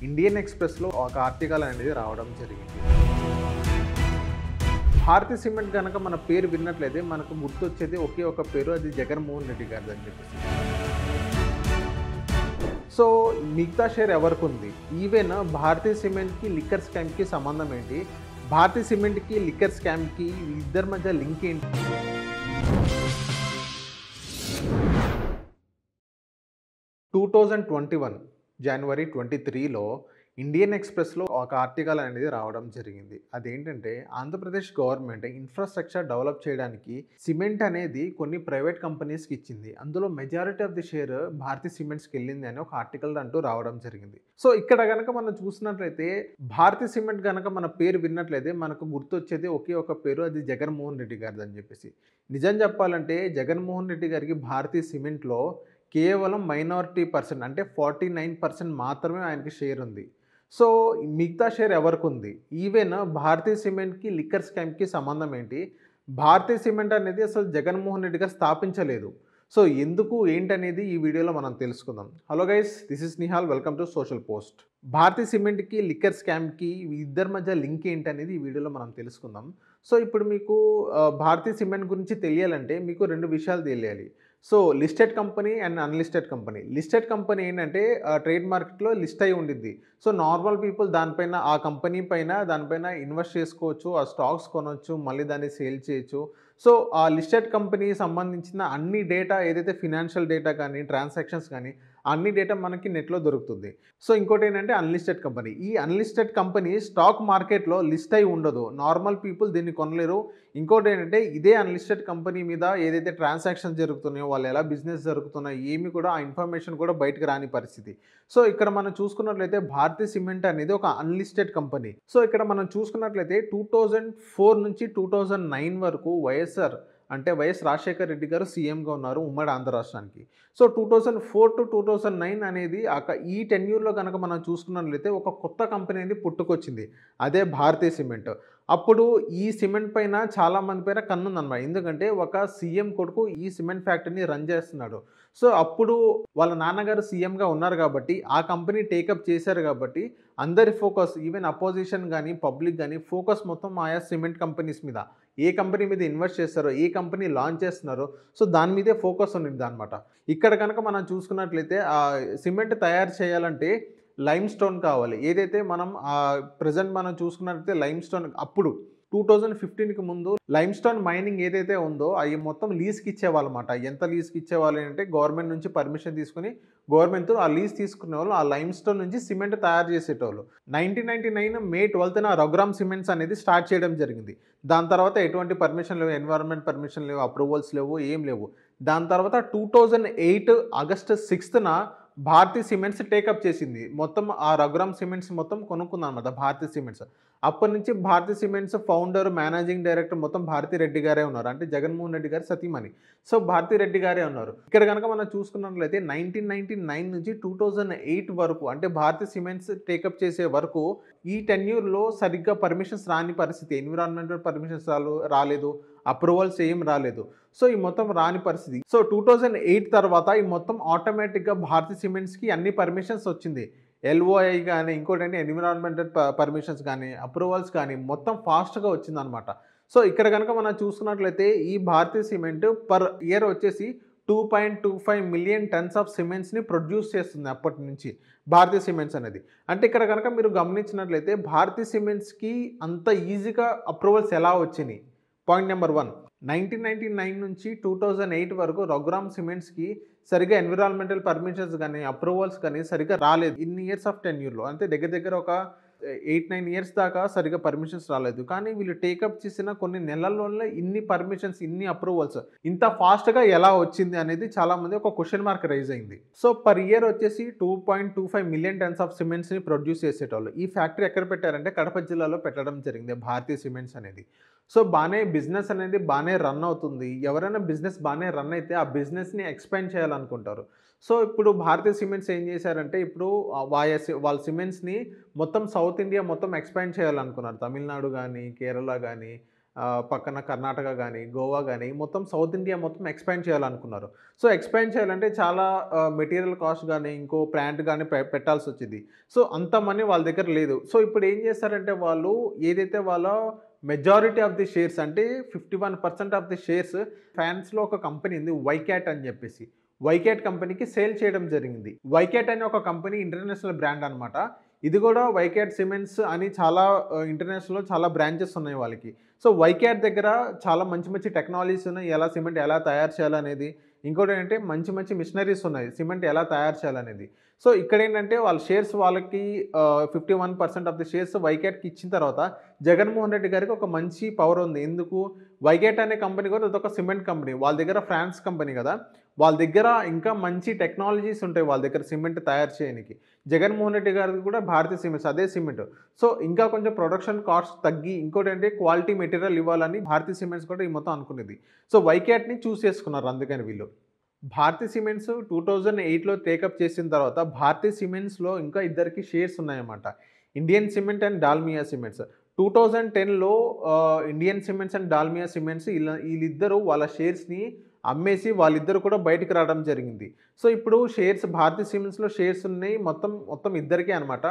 Indian ఎక్స్‌ప్రెస్‌లో ఒక article అనేది రావడం జరిగింది. భారతీ సిమెంట్ గనక మన పేరు విన్నట్లయితే మనకు గుర్తొచ్చేది ఒకే ఒక పేరు, అది జగన్మోహన్ రెడ్డి గారిదని చెప్పేసి. సో మిగతా షేర్ ఎవరికుంది? ఈవెన్ భారతీ సిమెంట్‌కి లిక్కర్ స్కామ్‌కి సంబంధం ఏంటి? భారతీ సిమెంట్‌కి లిక్కర్ స్కామ్‌కి ఇద్దరి మధ్య లింక్ ఏంటి? జనవరి 23లో ఇండియన్ ఎక్స్‌ప్రెస్‌లో ఒక ఆర్టికల్ అనేది రావడం జరిగింది. అదేంటంటే ఆంధ్రప్రదేశ్ గవర్నమెంట్ ఇన్‌ఫ్రాస్ట్రక్చర్ డెవలప్ చేయడానికి సిమెంట్ అనేది కొన్ని ప్రైవేట్ కంపెనీస్‌కి ఇచ్చింది. అందులో majority of the share Bharati సిమెంట్స్‌కి వెళ్ళింది అని ఒక ఆర్టికల్ అంటూ రావడం జరిగింది. సో ఇక్కడ గనక మనం చూసినట్లయితే భారతీ సిమెంట్ గనక మన పేరు విన్నట్లయితే మనకు గుర్తొచ్చేది ఒకే ఒక పేరు, అది జగన్మోహన్ రెడ్డి గారిదని చెప్పేసి. నిజం చెప్పాలంటే జగన్మోహన్ రెడ్డి గారికి భారతీ సిమెంట్‌లో కేవలం మైనారిటీ పర్సెంట్ అంటే 49% మాత్రమే ఆయనకి షేర్ ఉంది. సో మిగతా షేర్ ఎవరికుంది? ఈవెన్ భారతీ సిమెంట్‌కి లిక్కర్ స్కామ్‌కి సంబంధం ఏంటి? భారతీ సిమెంట్ అనేది అసలు జగన్మోహన్ రెడ్డి గారు స్థాపించలేదు. సో ఎందుకు ఏంటనేది ఈ వీడియోలో మనం తెలుసుకుందాం. Hello guys, this is Nihal, welcome to social post. Bharathi సిమెంట్‌కి లిక్కర్ స్కామ్‌కి ఇద్దరి మధ్య లింక్ ఏంటనేది ఈ వీడియోలో మనం తెలుసుకుందాం. సో ఇప్పుడు మీకు భారతీ సిమెంట్ గురించి తెలియాలంటే మీకు 2 విషయాలు తెలియాలి. So listed company and unlisted company. Listed company ఏంటంటే ట్రేడ్ మార్కెట్‌లో లిస్ట్ అయ్యి ఉండిద్ది. సో నార్మల్ పీపుల్ దానిపైన ఆ కంపెనీ పైన దానిపైన ఇన్వెస్ట్ చేసుకోవచ్చు, ఆ స్టాక్స్ కొనొచ్చు, మళ్ళీ దాన్ని సేల్ చేయొచ్చు. సో ఆ లిస్టెడ్ కంపెనీకి సంబంధించిన అన్ని డేటా ఏదైతే ఫినాన్షియల్ డేటా కానీ, ట్రాన్సాక్షన్స్ కానీ అన్ని డేటా మనకి నెట్‌లో దొరుకుతుంది. సో ఇంకోటేంటంటే అన్‌లిస్టెడ్ కంపెనీ. ఈ అన్‌లిస్టెడ్ కంపెనీ స్టాక్ మార్కెట్‌లో లిస్ట్ అయి ఉండదు. నార్మల్ పీపుల్ దీన్ని కొనలేరు. ఇంకోటేంటంటే ఇదే అన్‌లిస్టెడ్ కంపెనీ మీద ఏదైతే ట్రాన్సాక్షన్స్ జరుగుతున్నాయో, వాళ్ళు ఎలా బిజినెస్ జరుగుతున్నాయో ఏమి కూడా ఆ ఇన్ఫర్మేషన్ కూడా బయటకి రాని పరిస్థితి. సో ఇక్కడ మనం చూసుకున్నట్లయితే భారతీ సిమెంట్ అనేది ఒక అన్‌లిస్టెడ్ కంపెనీ. సో ఇక్కడ మనం చూసుకున్నట్లయితే 2004 నుంచి 2009 వరకు వైఎస్ రాజశేఖర రెడ్డి గారు సీఎంగా ఉన్నారు ఉమ్మడి ఆంధ్ర రాష్ట్రానికి. సో 2004-2009 అనేది ఈ టెన్యూర్‌లో గనక మనం చూసుకున్నట్లయితే ఒక కొత్త కంపెనీ అనేది పుట్టుకొచ్చింది. అదే భారతీ సిమెంట్. అప్పుడు ఈ సిమెంట్ పైన చాలా మంది పైన కన్నుందనమాట. ఎందుకంటే ఒక సీఎం కొడుకు ఈ సిమెంట్ ఫ్యాక్టరీని రన్ చేస్తున్నాడు. సో అప్పుడు వాళ్ళ నాన్నగారు సీఎంగా ఉన్నారు కాబట్టి, ఆ కంపెనీ టేకప్ చేశారు కాబట్టి అందరి ఫోకస్, ఈవెన్ అపోజిషన్ గానీ, పబ్లిక్ గానీ ఫోకస్ మొత్తం ఆయా సిమెంట్ కంపెనీస్ మీద. ఏ కంపెనీ మీద ఇన్వెస్ట్ చేస్తారో, ఏ కంపెనీ లాంచ్ చేస్తున్నారో, సో దాని మీదే ఫోకస్ ఉండిద్దనమాట. ఇక్కడ కనుక మనం చూసుకున్నట్లయితే సిమెంట్ తయారు చేయాలంటే లైమ్ స్టోన్ కావాలి. ఏదైతే మనం ప్రెజెంట్ మనం చూసుకున్నట్లయితే లైమ్ స్టోన్ అప్పుడు 2015కి ముందు లైమ్ స్టోన్ మైనింగ్ ఏదైతే ఉందో అవి మొత్తం లీజ్‌కి ఇచ్చేవాళ్ళమాట. ఎంత లీజ్‌కి ఇచ్చేవాళ్ళు అంటే గవర్నమెంట్ నుంచి పర్మిషన్ తీసుకొని గవర్నమెంట్‌తో ఆ లీజ్ తీసుకునేవాళ్ళు. ఆ లైమ్ స్టోన్ నుంచి సిమెంట్ తయారు చేసేటోళ్ళు. 1999 మే 12న రఘురామ్ సిమెంట్స్ అనేది స్టార్ట్ చేయడం జరిగింది. దాని తర్వాత ఎటువంటి పర్మిషన్ లేవు, ఎన్విరాన్మెంట్ పర్మిషన్ లేవు, అప్రూవల్స్ లేవు, ఏం లేవు. దాని తర్వాత 2008 ఆగస్ట్ 6న భారతీ సిమెంట్స్ టేకప్ చేసింది. మొత్తం ఆ రఘురామ్ సిమెంట్స్ మొత్తం కొనుక్కుందనమాట భారతీ సిమెంట్స్. అప్పటి నుంచి Bharathi cements founder, managing director మొత్తం భారతీ రెడ్డి గారే ఉన్నారు. అంటే జగన్మోహన్ రెడ్డి గారి సతీమణి. సో భారతీ రెడ్డి గారే ఉన్నారు. ఇక్కడ గనక మనం చూసుకున్నట్లయితే 1999 నుంచి 2008 వరకు అంటే భారతీ సిమెంట్స్ టేకప్ చేసే వరకు ఈ టెన్యూర్‌లో సరిగ్గా పర్మిషన్స్ రాని పరిస్థితి. ఎన్విరాన్మెంటల్ పర్మిషన్స్ రాలేదు. అప్రూవల్స్ ఏం రాలేదు. సో ఈ మొత్తం రాని పరిస్థితి. సో 2008 తర్వాత ఈ మొత్తం ఆటోమేటిక్‌గా భారతీ సిమెంట్స్‌కి అన్ని పర్మిషన్స్ వచ్చింది. ఎల్ఓఐ గానీ, ఇంకోటేంటి ఎన్విరాన్మెంటల్ పర్మిషన్స్ గానీ, అప్రూవల్స్ కానీ మొత్తం ఫాస్ట్‌గా వచ్చిందనమాట. సో ఇక్కడ గనక మనం చూసుకున్నట్లయితే ఈ భారతీ సిమెంట్ పర్ ఇయర్ వచ్చేసి 2.25 మిలియన్ టన్స్ ఆఫ్ సిమెంట్స్‌ని ప్రొడ్యూస్ చేస్తుంది అప్పటి నుంచి భారతీ సిమెంట్స్ అనేది. అంటే ఇక్కడ గనక మీరు గమనించినట్లయితే భారతీ సిమెంట్స్‌కి అంత ఈజీగా అప్రూవల్స్ ఎలా వచ్చినియి? పాయింట్ నెంబర్ 1, 1999 నుంచి 2008 వరకు రఘురామ్ సిమెంట్స్‌కి సరిగ్గా ఎన్విరాన్మెంటల్ పర్మిషన్స్ గానీ, అప్రూవల్స్ కానీ సరిగ్గా రాలేదు. ఇన్ని ఇయర్స్ ఆఫ్ టెన్యూర్‌లో అంటే దగ్గర దగ్గర ఒక 8-9 ఇయర్స్ దాకా సరిగ్గా పర్మిషన్స్ రాలేదు. కానీ వీళ్ళు టేకప్ చేసిన కొన్ని నెలల్లోనే ఇన్ని పర్మిషన్స్, ఇన్ని అప్రూవల్స్ ఇంత ఫాస్ట్‌గా ఎలా వచ్చింది అనేది చాలామంది ఒక క్వెషన్ మార్క్ రైజ్ అయింది. సో పర్ ఇయర్ వచ్చేసి 2.25 మిలియన్ టన్స్ ఆఫ్ సిమెంట్స్‌ని ప్రొడ్యూస్ చేసేటోళ్ళు. ఈ ఫ్యాక్టరీ ఎక్కడ పెట్టారంటే కడప జిల్లాలో పెట్టడం జరిగింది భారతీ సిమెంట్స్ అనేది. సో బానే బిజినెస్ అనేది బానే రన్ అవుతుంది. ఎవరైనా బిజినెస్ బానే రన్ అయితే ఆ బిజినెస్‌ని ఎక్స్‌పాండ్ చేయాలనుకుంటారు. సో ఇప్పుడు భారతీ సిమెంట్స్ ఏం చేశారంటే ఇప్పుడు వాళ్ళ సిమెంట్స్‌ని మొత్తం సౌత్ ఇండియా మొత్తం ఎక్స్‌పాండ్ చేయాలనుకున్నారు. తమిళనాడు గానీ, కేరళ గానీ, పక్కన కర్ణాటక గానీ, గోవా గానీ మొత్తం సౌత్ ఇండియా మొత్తం ఎక్స్‌పాండ్ చేయాలనుకున్నారు. సో, ఎక్స్‌పాండ్ చేయాలంటే చాలా మెటీరియల్ కాస్ట్ గానీ, ఇంకో ప్లాంట్ గానీ పెట్టాల్సొచ్చిద్ది. సో, అంత మనీ వాళ్ళ దగ్గర లేదు. సో, ఇప్పుడేం చేశారంటే వాళ్ళు ఏదైతే వాళ్ళ మెజారిటీ ఆఫ్ ది షేర్స్ అంటే 51% ఆఫ్ ది షేర్స్ ఫ్రాన్స్‌లో ఒక కంపెనీ ఉంది వైకాట్ అని జెప్పేసి. వైకాట్ కంపెనీకి సేల్ చేయడం జరిగింది. వైకాట్ అనే ఒక కంపెనీ ఇంటర్నేషనల్ బ్రాండ్ అనమాట. ఇది గూడా వైకాట్ సిమెంట్స్ అని చాలా ఇంటర్నేషనల్‌లో చాలా బ్రాంచెస్ ఉన్నాయి వాళ్ళకి. సో, వైకాట్ దగ్గర చాలా మంచి మంచి టెక్నాలజీస్ ఉన్నాయి. సిమెంట్ ఎలా తయారు చేయాలనేది. ఇంకోటేంటంటే మంచి మంచి మిషనరీస్ ఉన్నాయి. సిమెంట్ ఎలా తయారు చేయాలనేది. సో, ఇక్కడేంటంటే వాళ్ళ షేర్స్ వాళ్ళకి 51% ఆఫ్ ది షేర్స్ వైకాట్‌కి ఇచ్చిన తర్వాత జగన్‌మోహన్ రెడ్డి గారికి ఒక మంచి పవర్ ఉంది. ఎందుకు? వైకాట్ అనే కంపెనీ కూడా అదొక సిమెంట్ కంపెనీ. వాళ్ళ దగ్గర ఫ్రాన్స్ కంపెనీ గదా! వాళ్ళ దగ్గర ఇంకా మంచి టెక్నాలజీస్ ఉంటాయి వాళ్ళ దగ్గర సిమెంట్ తయారు చేయనీకి. జగన్‌మోహన్ రెడ్డి గారిది కూడా భారతీయ సిమెంట్స్ అదే సిమెంట్. సో, ఇంకా కొంచెం ప్రొడక్షన్ కాస్ట్ తగ్గి ఇంకోటంటే క్వాలిటీ మెటీరియల్ ఇవ్వాలని భారతీయ సిమెంట్స్ కూడా ఈ మొత్తం అనుకునేది. సో, వైకాట్‌ని చూజ్ చేసుకున్నారు అందుకని వీళ్ళు. భారతీ సిమెంట్స్ 2008లో టేకప్ చేసిన తర్వాత భారతీ సిమెంట్స్‌లో ఇంకా ఇద్దరికి షేర్స్ ఉన్నాయన్నమాట. Indian cement and Dalmia cements. 2010లో Indian cements and Dalmia cements ఈళ్ళిద్దరూ వాళ్ళ షేర్స్‌ని అమ్మేసి వాళ్ళిద్దరూ కూడా బయటికి రావడం జరిగింది. సో, ఇప్పుడు భారతీ సిమెంట్స్‌లో షేర్స్ ఉన్నాయి. మొత్తం ఇద్దరికే అనమాట.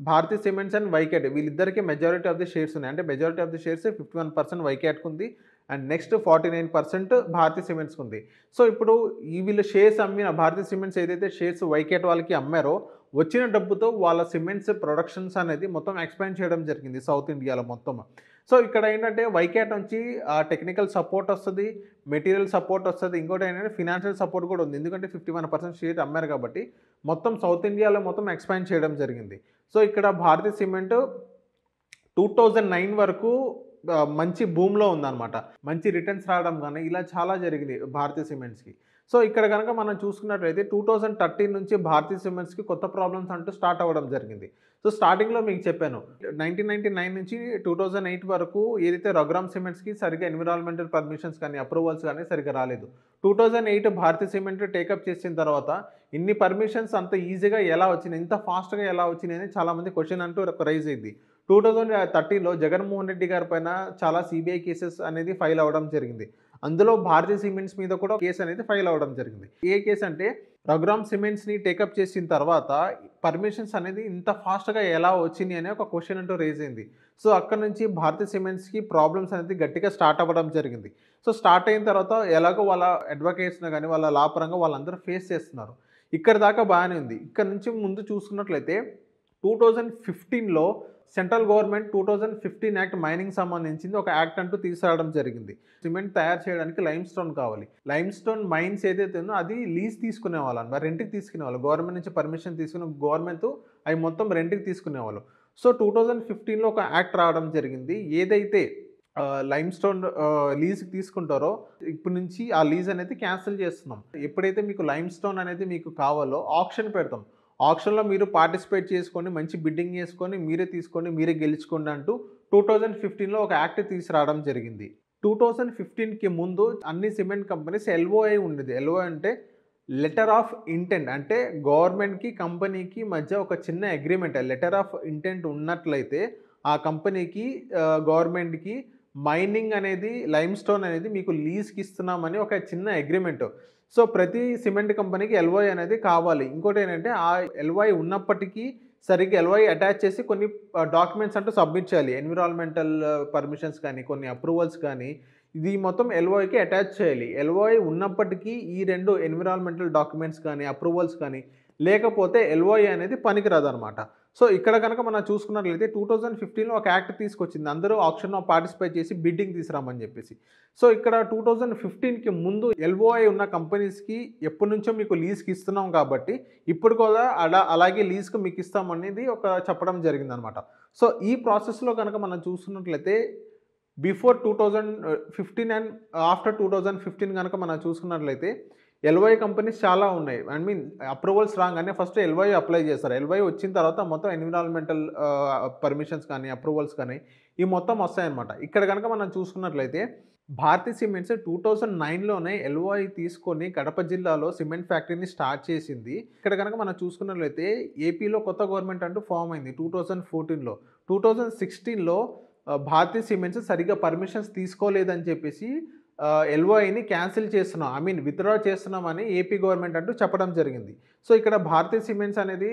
భారతీ సిమెంట్స్ అండ్ వైకాట్ వీళ్ళిద్దరికీ మెజారిటీ ఆఫ్ ది షేర్స్ ఉన్నాయి. అంటే మెజారిటీ ఆఫ్ ది షేర్స్ 51% వైకాట్‌కుంది. అండ్ నెక్స్ట్ 49% భారతీ సిమెంట్స్‌కుంది. సో, ఇప్పుడు వీళ్ళు షేర్స్ అమ్మిన భారతీ సిమెంట్స్ ఏదైతే షేర్స్ వైకాట్ వాళ్ళకి అమ్మారో, వచ్చిన డబ్బుతో వాళ్ళ సిమెంట్స్ ప్రొడక్షన్స్ అనేది మొత్తం ఎక్స్‌పాండ్ చేయడం జరిగింది సౌత్ ఇండియాలో మొత్తం. సో, ఇక్కడ ఏంటంటే వైకాట్ నుంచి టెక్నికల్ సపోర్ట్ ఒస్తది, మెటీరియల్ సపోర్ట్ ఒస్తది. ఇంకోటేంటంటే ఫినాన్షియల్ సపోర్ట్ కూడా ఉంది. ఎందుకంటే 51% షేర్ అమ్మారు కాబట్టి, మొత్తం సౌత్ ఇండియాలో మొత్తం ఎక్స్‌పాండ్ చేయడం జరిగింది. సో, ఇక్కడ భారతీ సిమెంట్ 2009 వరకు మంచి బూమ్‌లో ఉందనమాట. మంచి రిటర్న్స్ రావడం గాని, ఇలా చాలా జరిగినాయి భారతీ సిమెంట్స్‌కి. సో, ఇక్కడ గనక మనం చూసుకున్నట్లయితే 2013 నుంచి భారతీ సిమెంట్స్‌కి కొత్త ప్రాబ్లమ్స్ అంటూ స్టార్ట్ అవ్వడం జరిగింది. సో, స్టార్టింగ్‌లో మీకు చెప్పాను. 1999 నుంచి 2008 వరకు ఏదైతే రఘురామ్ సిమెంట్స్‌కి సరిగ్గా ఎన్విరాన్మెంటల్ పర్మిషన్స్ కానీ, అప్రూవల్స్ కానీ సరిగ్గా రాలేదు. 2008 భారతీ సిమెంట్ టేకప్ చేసిన తర్వాత ఇన్ని పర్మిషన్స్ అంత ఈజీగా ఎలా వచ్చినాయి? ఇంత ఫాస్ట్‌గా ఎలా వచ్చినాయి? అని చాలామంది క్వెషన్ అంటూ రైజ్ అయ్యిద్ది. 2013లో జగన్‌మోహన్ రెడ్డి గారి పైన చాలా సీబీఐ కేసెస్ అనేది ఫైల్ అవ్వడం జరిగింది. అందులో భారతీ సిమెంట్స్ మీద కూడా కేస్ అనేది ఫైల్ అవ్వడం జరిగింది. ఏ కేస్ అంటే రఘురామ్ సిమెంట్స్‌ని టేకప్ చేసిన తర్వాత పర్మిషన్స్ అనేది ఇంత ఫాస్ట్‌గా ఎలా వచ్చినాయి అనే ఒక క్వెషన్ అంటూ రైజ్ అయింది. సో, అక్కడి నుంచి భారతీ సిమెంట్స్‌కి ప్రాబ్లమ్స్ అనేది గట్టిగా స్టార్ట్ అవ్వడం జరిగింది. సో, స్టార్ట్ అయిన తర్వాత ఎలాగో వాళ్ళ అడ్వకేట్స్‌ని గాని వాళ్ళ లా పరంగా వాళ్ళందరూ ఫేస్ చేస్తున్నారు. ఇక్కడి దాకా బానే ఉంది. ఇక్కడి నుంచి ముందు చూసుకున్నట్లయితే 2015లో సెంట్రల్ గవర్నమెంట్ 2015 యాక్ట్ మైనింగ్ సంబంధించింది ఒక యాక్ట్ అంటూ తీసుకురావడం జరిగింది. సిమెంట్ తయారు చేయడానికి లైమ్‌స్టోన్ కావాలి. లైమ్‌స్టోన్ మైన్స్ ఏదైతే ఉందో అది లీజ్ తీసుకునేవాళ్ళన్నమాట. రెంట్‌కి తీసుకునేవాళ్ళు. గవర్నమెంట్ నుంచి పర్మిషన్ తీసుకుని గవర్నమెంట్ అవి మొత్తం రెంట్‌కి తీసుకునేవాళ్ళు. సో, 2015లో ఒక యాక్ట్ రావడం జరిగింది. ఏదైతే లైమ్‌స్టోన్ లీజ్‌కి తీసుకుంటారో ఇప్పటి నుంచి ఆ లీజ్ అనేది క్యాన్సిల్ చేస్తున్నాం. ఎప్పుడైతే మీకు లైమ్‌స్టోన్ అనేది మీకు కావాలో ఆక్షన్ పెడతాం. ఆక్షన్‌లో మీరు పార్టిసిపేట్ చేసుకొని, మంచి బిడ్డింగ్ చేసుకొని, మీరే తీసుకోండి, మీరే గెలుచుకోండి అంటూ 2015లో ఒక యాక్ట్ తీసుకురావడం జరిగింది. 2015కి ముందు అన్ని సిమెంట్ కంపెనీస్ ఎల్ఓఐ ఉండేది. ఎల్ఓఐ అంటే లెటర్ ఆఫ్ ఇంటెంట్. అంటే గవర్నమెంట్‌కి, కంపెనీకి మధ్య ఒక చిన్న అగ్రీమెంట్. లెటర్ ఆఫ్ ఇంటెంట్ ఉన్నట్లయితే ఆ కంపెనీకి గవర్నమెంట్‌కి మైనింగ్ అనేది లైమ్‌స్టోన్ అనేది మీకు లీజ్‌కి ఇస్తున్నామని ఒక చిన్న అగ్రీమెంట్. సో, ప్రతి సిమెంట్ కంపెనీకి ఎల్ఓఐ అనేది కావాలి. ఇంకోటేంటంటే ఆ ఎల్ఓఐ ఉన్నప్పటికీ సరిగ్గా ఎల్ఓఐ అటాచ్ చేసి కొన్ని డాక్యుమెంట్స్ అంటూ సబ్మిట్ చేయాలి. ఎన్విరాన్మెంటల్ పర్మిషన్స్ కానీ, కొన్ని అప్రూవల్స్ కానీ, ఇది మొత్తం ఎల్ఓఐకి అటాచ్ చేయాలి. ఎల్ఓఐ ఉన్నప్పటికీ ఈ 2 ఎన్విరాన్మెంటల్ డాక్యుమెంట్స్ కానీ, అప్రూవల్స్ కానీ లేకపోతే ఎల్ఓఐ అనేది పనికిరాదనమాట. సో, ఇక్కడ గనక మనం చూసుకున్నట్లయితే 2015లో ఒక యాక్ట్ తీసుకొచ్చింది. అందరూ ఆక్షన్‌లో పార్టిసిపేట్ చేసి బిడ్డింగ్ తీసుకురమ్మని చెప్పేసి. సో, ఇక్కడ 2015కి ముందు ఎల్ఓఐ ఉన్న కంపెనీస్‌కి ఎప్పటినుంచో మీకు లీజ్‌కి ఇస్తున్నాం కాబట్టి, ఇప్పుడు కూడా అలాగే లీజ్‌కి మీకు ఇస్తామనేది చెప్పడం జరిగిందనమాట. సో, ఈ ప్రాసెస్‌లో గనక మనం చూసుకున్నట్లయితే బిఫోర్ 2015 అండ్ ఆఫ్టర్ 2015 గనక మనం చూసుకున్నట్లయితే ఎల్ఓఐ కంపెనీస్ చాలా ఉన్నాయి. అప్రూవల్స్ రాంగానే ఫస్ట్ ఎల్ఓఐ అప్లై చేస్తారు. ఎల్ఓఐ వచ్చిన తర్వాత మొత్తం ఎన్విరాన్మెంటల్ పర్మిషన్స్ కానీ, అప్రూవల్స్ కానీ ఇవి మొత్తం వస్తాయన్నమాట. ఇక్కడ గనక మనం చూసుకున్నట్లయితే భారతీ సిమెంట్స్ 2009లోనే ఎల్ఓఐ తీసుకొని కడప జిల్లాలో సిమెంట్ ఫ్యాక్టరీని స్టార్ట్ చేసింది. ఇక్కడ గనక మనం చూసుకున్నట్లయితే ఏపీలో కొత్త గవర్నమెంట్ అంటూ ఫార్మ్ అయింది 2014లో. 2016లో భారతీ సిమెంట్స్ సరిగ్గా పర్మిషన్స్ తీసుకోలేదని చెప్పేసి ఎల్ఓఐని క్యాన్సిల్ చేస్తున్నాం, ఐ మీన్ విత్‌డ్రా చేస్తున్నామని ఏపీ గవర్నమెంట్ అంటూ చెప్పడం జరిగింది. సో, ఇక్కడ భారతీ సిమెంట్స్ అనేది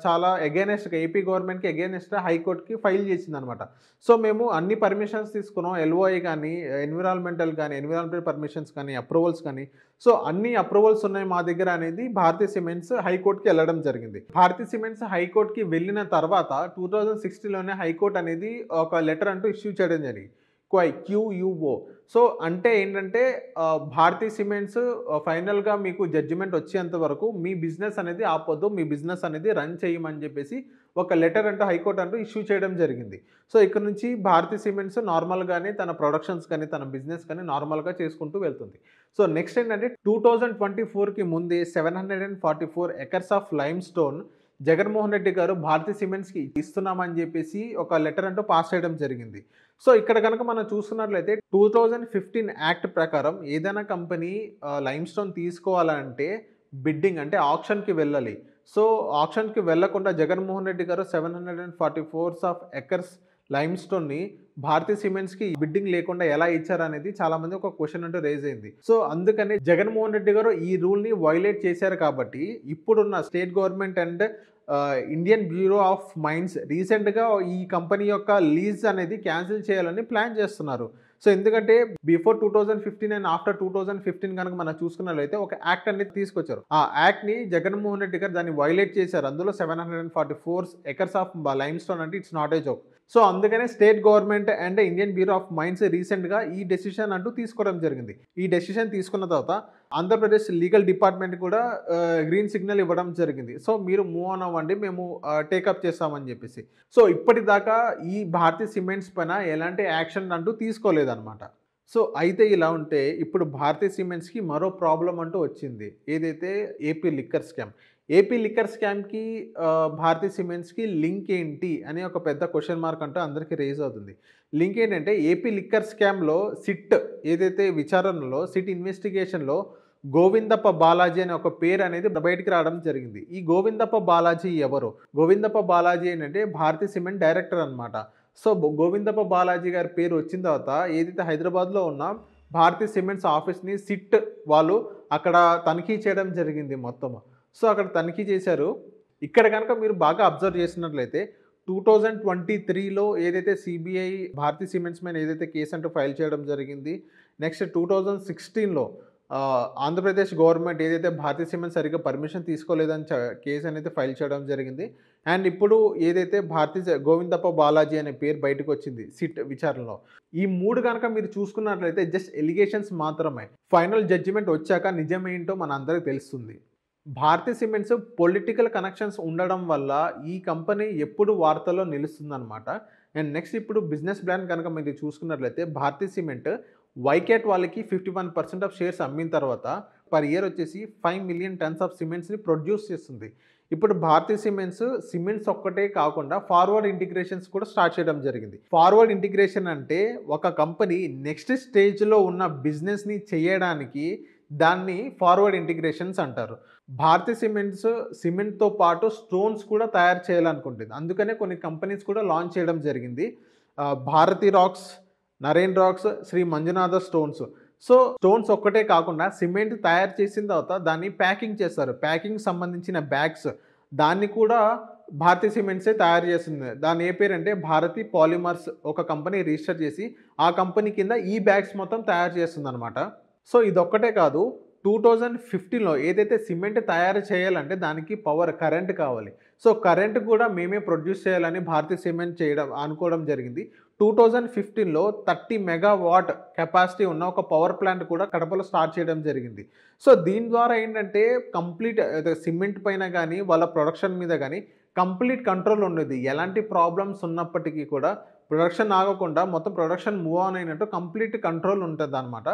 చాలా ఎగైనెస్ట్‌గా ఏపీ గవర్నమెంట్‌కి ఎగైనెస్ట్‌గా హైకోర్ట్‌కి ఫైల్ చేసిందనమాట. సో, మేము అన్ని పర్మిషన్స్ తీసుకున్నాం. ఎల్ఓఐ గానీ, ఎన్విరాన్మెంటల్ పర్మిషన్స్ కానీ, అప్రూవల్స్ కానీ, సో, అన్ని అప్రూవల్స్ ఉన్నాయి మా దగ్గర అనేది భారతీ సిమెంట్స్ హైకోర్ట్‌కి ఎళ్ళడం జరిగింది. భారతీ సిమెంట్స్ హైకోర్ట్‌కి వెళ్ళిన తర్వాత 2016లోనే హైకోర్ట్ అనేది ఒక లెటర్ అంటూ ఇష్యూ చేయడం జరిగింది. క్యూయూఓ. సో, అంటే ఏంటంటే భారతీ సిమెంట్స్ ఫైనల్‌గా మీకు జడ్జిమెంట్ వచ్చేంత వరకు మీ బిజినెస్ అనేది ఆపొద్దు. మీ బిజినెస్ అనేది రన్ చేయమని చెప్పేసి ఒక లెటర్ అంటూ హైకోర్ట్ అంటూ ఇష్యూ చేయడం జరిగింది. సో, ఇక్కడ నుంచి భారతీ సిమెంట్స్ నార్మల్‌గానే తన ప్రొడక్షన్స్ కానీ, తన బిజినెస్ కానీ నార్మల్‌గా చేసుకుంటూ వెళ్తుంది. సో, నెక్స్ట్ ఏంటంటే 2024కి ముందే 744 acres of limestone Jaganmohan Reddy గారు భారతీ సిమెంట్స్‌కి ఇస్తున్నామని చెప్పేసి ఒక లెటర్ అంటూ పాస్ చేయడం జరిగింది. సో, ఇక్కడ గనక మనం చూస్తున్నట్లయితే 2015 యాక్ట్ ప్రకారం ఏదైనా కంపెనీ లైమ్‌స్టోన్ తీసుకోవాలంటే బిడ్డింగ్ అంటే ఆక్షన్‌కి వెళ్ళాలి. సో, ఆక్షన్‌కి వెళ్ళకుండా జగన్మోహన్ రెడ్డి గారు 744 ఆఫ్ ఎకర్స్ లైమ్‌స్టోన్‌ని భారతీ సిమెంట్స్‌కి బిడ్డింగ్ లేకుండా ఎలా ఇచ్చారనేది చాలామంది ఒక క్వెషన్ అంటూ రైజ్ అయింది. సో, అందుకని జగన్మోహన్ రెడ్డి గారు ఈ రూల్‌ని వయోలేట్ చేశారు కాబట్టి ఇప్పుడున్న state government and Indian bureau of mines రీసెంట్‌గా ఈ కంపెనీ యొక్క లీజ్ అనేది క్యాన్సిల్ చేయాలని ప్లాన్ చేస్తున్నారు. సో, ఎందుకంటే బిఫోర్ 2015 అండ్ ఆఫ్టర్ 2015 గనక మనం చూసుకున్నట్లయితే ఒక యాక్ట్ అనేది తీసుకొచ్చారు. ఆ యాక్ట్‌ని జగన్మోహన్ రెడ్డి గారు దాన్ని వయోలేట్ చేశారు. అందులో 744 ఎకర్స్ ఆఫ్ లైమ్‌స్టోన్ అంటే it's not a joke. So, అందుకనే state government and Indian bureau of mines రీసెంట్‌గా ఈ డెసిషన్ అంటూ తీసుకోవడం జరిగింది. ఈ డెసిషన్ తీసుకున్న తర్వాత ఆంధ్రప్రదేశ్ లీగల్ డిపార్ట్మెంట్ కూడా గ్రీన్ సిగ్నల్ ఇవ్వడం జరిగింది. సో, మీరు మూవ్ ఆన్ అవ్వండి, మేము టేకప్ చేస్తామని చెప్పేసి. సో, ఇప్పటిదాకా ఈ భారతీ సిమెంట్స్ పైన ఎలాంటి యాక్షన్ అంటూ తీసుకోలేదన్నమాట. సో, అయితే ఇలా ఉంటే ఇప్పుడు భారతీ సిమెంట్స్‌కి మరో ప్రాబ్లమ్ అంటూ వచ్చింది. ఏదైతే AP liquor scam. AP liquor స్కామ్‌కి భారతీ సిమెంట్స్‌కి లింక్ ఏంటి అనే ఒక పెద్ద క్వెషన్ మార్క్ అంటూ అందరికీ రైజ్ అవుతుంది. లింక్ ఏంటంటే ఏపీ లిక్కర్ స్కామ్‌లో సిట్ ఏదైతే విచారణలో సిట్ ఇన్వెస్టిగేషన్‌లో గోవిందప్ప బాలాజీ అనే ఒక పేరు అనేది బయటికి రావడం జరిగింది. ఈ గోవిందప్ప బాలాజీ ఎవరు? గోవిందప్ప బాలాజీ ఏంటంటే భారతీ సిమెంట్ డైరెక్టర్ అనమాట. సో, గోవిందప్ప బాలాజీ గారి పేరు వచ్చిన తర్వాత ఏదైతే హైదరాబాద్‌లో ఉన్న భారతీ సిమెంట్స్ ఆఫీస్‌ని సిట్ వాళ్ళు అక్కడ తనిఖీ చేయడం జరిగింది మొత్తము. సో, అక్కడ తనిఖీ చేశారు. ఇక్కడ గనక మీరు బాగా అబ్జర్వ్ చేసినట్లయితే 2023లో ఏదైతే సీబీఐ భారతీ సిమెంట్స్ మీద ఏదైతే కేస్ అంటూ ఫైల్ చేయడం జరిగింది. నెక్స్ట్ 2016లో ఆంధ్రప్రదేశ్ గవర్నమెంట్ ఏదైతే భారతీ సిమెంట్స్ సరిగ్గా పర్మిషన్ తీసుకోలేదని కేస్ అనేది ఫైల్ చేయడం జరిగింది. అండ్ ఇప్పుడు ఏదైతే గోవిందప్ప బాలాజీ అనే పేరు బయటకు వచ్చింది సిట్ విచారణలో. ఈ 3 గనక మీరు చూసుకున్నట్లయితే జస్ట్ ఎలిగేషన్స్ మాత్రమే. ఫైనల్ జడ్జిమెంట్ వచ్చాక నిజమేంటో మనందరికీ తెలుస్తుంది. భారతీ సిమెంట్స్ పొలిటికల్ కనెక్షన్స్ ఉండడం వల్ల ఈ కంపెనీ ఎప్పుడు వార్తల్లో నిలుస్తుందనమాట. అండ్ నెక్స్ట్ ఇప్పుడు బిజినెస్ ప్లాన్ కనుక మీరు చూసుకున్నట్లయితే భారతీ సిమెంట్ వైకేట్ వాళ్ళకి 51% ఆఫ్ షేర్స్ అమ్మిన తర్వాత పర్ ఇయర్ వచ్చేసి 5 మిలియన్ టన్స్ ఆఫ్ సిమెంట్స్‌ని ప్రొడ్యూస్ చేస్తుంది. ఇప్పుడు భారతీ సిమెంట్స్ ఒక్కటే కాకుండా ఫార్వర్డ్ ఇంటిగ్రేషన్స్ కూడా స్టార్ట్ చేయడం జరిగింది. ఫార్వర్డ్ ఇంటిగ్రేషన్ అంటే ఒక కంపెనీ నెక్స్ట్ స్టేజ్‌లో ఉన్న బిజినెస్‌ని చేయడానికి దాన్ని ఫార్వర్డ్ ఇంటిగ్రేషన్స్ అంటారు. భారతీ సిమెంట్‌తో పాటు స్టోన్స్ కూడా తయారు చేయాలనుకుంటుంది. అందుకనే కొన్ని కంపెనీస్ కూడా లాంచ్ చేయడం జరిగింది. Bharathi rocks, Naren rocks, Shri Manjunatha stones. So, stones ఒక్కటే కాకుండా సిమెంట్ తయారు చేసిన తర్వాత దాన్ని ప్యాకింగ్ చేస్తారు. ప్యాకింగ్ సంబంధించిన బ్యాగ్స్ దాన్ని కూడా భారతీ సిమెంట్సే తయారు చేస్తుంది. దాని ఏ పేరంటే భారతి పాలిమర్స్ ఒక కంపెనీ రిజిస్టర్ చేసి ఆ కంపెనీ కింద ఈ బ్యాగ్స్ మొత్తం తయారు చేస్తుందనమాట. సో, ఇదొక్కటే కాదు 2015లో ఏదైతే సిమెంట్ తయారు చేయాలంటే దానికి కరెంట్ కావాలి. సో, కరెంట్ కూడా మేమే ప్రొడ్యూస్ చేయాలని భారతీ సిమెంట్ అనుకోవడం జరిగింది. 2015లో 30 మెగావాట్ కెపాసిటీ ఉన్న ఒక పవర్ ప్లాంట్ కూడా కడపలో స్టార్ట్ చేయడం జరిగింది. సో, దీని ద్వారా ఏంటంటే కంప్లీట్ సిమెంట్ పైన కానీ వాళ్ళ ప్రొడక్షన్ మీద కానీ కంప్లీట్ కంట్రోల్ ఉండేది. ఎలాంటి ప్రాబ్లమ్స్ ఉన్నప్పటికీ కూడా ప్రొడక్షన్ ఆగకుండా మొత్తం ప్రొడక్షన్ మూవ్ ఆన్ అయినట్టు కంప్లీట్ కంట్రోల్ ఉంటుందన్నమాట.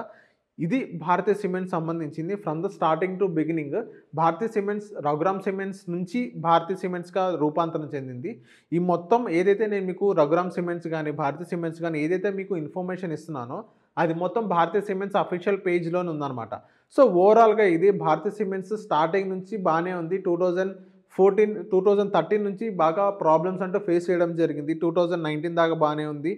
ఇది భారతీ సిమెంట్స్ సంబంధించింది. From the starting to beginning Bharathi cements Raghuram cements నుంచి భారతీ సిమెంట్స్‌గా రూపాంతరం చెందింది. ఈ మొత్తం ఏదైతే నేను మీకు రఘురామ్ సిమెంట్స్ గానీ, భారతీ సిమెంట్స్ గానీ ఏదైతే మీకు ఇన్ఫర్మేషన్ ఇస్తున్నానో అది మొత్తం భారతీ సిమెంట్స్ అఫీషియల్ పేజ్‌లోనే ఉందన్నమాట. సో, ఓవరాల్‌గా ఇది భారతీ సిమెంట్స్ స్టార్టింగ్ నుంచి బానే ఉంది. 2013 నుంచి బాగా ప్రాబ్లమ్స్ అంటూ ఫేస్ చేయడం జరిగింది. 2019 దాకా బానే ఉంది.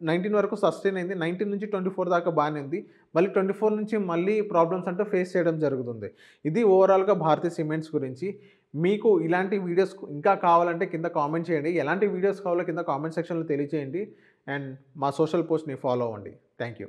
19 వరకు సస్టైన్ అయింది. 19 నుంచి 24 దాకా బానే ఉంది. మళ్ళీ 24 నుంచి మళ్ళీ ప్రాబ్లమ్స్ అంటూ ఫేస్ చేయడం జరుగుతుంది. ఇది ఓవరాల్‌గా భారతీయ సిమెంట్స్ గురించి. మీకు ఇలాంటి వీడియోస్ ఇంకా కావాలంటే కింద కామెంట్ చేయండి. ఎలాంటి వీడియోస్ కావాలో కింద కామెంట్ సెక్షన్‌లో తెలియజేయండి. అండ్ మా సోషల్ పోస్ట్‌ని ఫాలో అవ్వండి. Thank you.